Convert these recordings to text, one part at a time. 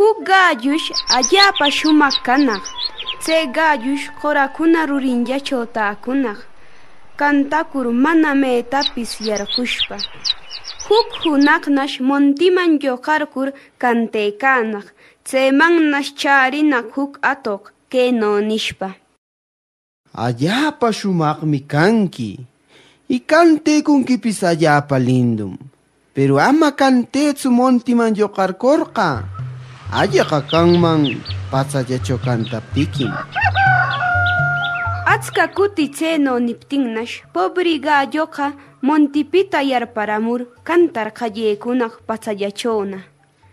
Huk gallus allapa shumaq kanaq. Tse gallus qorakuna rurinllachaw taakunaq. Kantakur mana maytapis yarqushpa. Huk hunaqnash montiman lluqarkur kantaykanaq. Tsemannash charinaq huk atuq kayno nishpa. Allapa shumaqmi kanki. Y kantaykunkipis allapa lindum. Pero ama kantetsu montiman lluqarkurqa. Allaqa kanman pasallachaw kantapikim. Achka kuti chayno niptinnash pobre galloqa montipita yarparamur kantarqallaykunaq pasallachawna.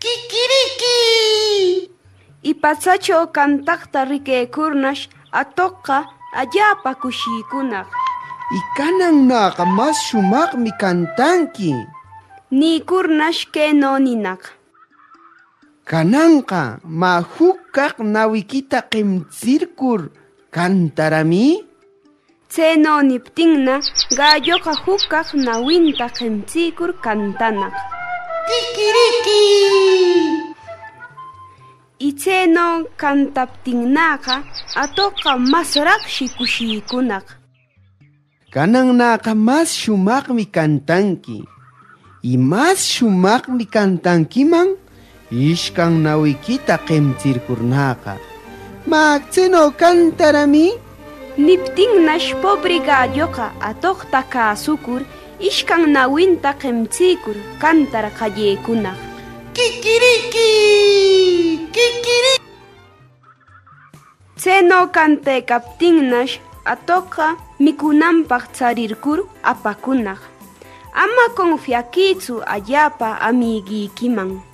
¡Kikiriki! Y pasachaw kantaqta rikaykurnash atuqqa allapa kushiykunaq. Y kanannaqa mas shumaqmi kantanki. Nikurnash kayno ninaq. Kananqa ma huk kaq nawikita qimchirkur kantarami? Chayno niptinna galloqa huk kaq nawinta qimchikur kantanaq. ¡Kikiriki! Y chayno kantaptinnaqa atuqqa masraqshi kushiykunaq. Kanannaqa mas shumaqmi kantanki. Y mas shumaqmi kantankiman ishkan nawikita qimchirkurnaqa. Ma chayno kantarami? Niptinnash pobre galloqa atuqta kasukur ishkan nawinta qimchikur kantarqallaykunaq. ¡Kikiriki! ¡Kikiriki! Chayno kantaykaptinnash atuqqa mikunanpaq charirkur apakunaq. Ama confiakitsu allapa amiguikiman.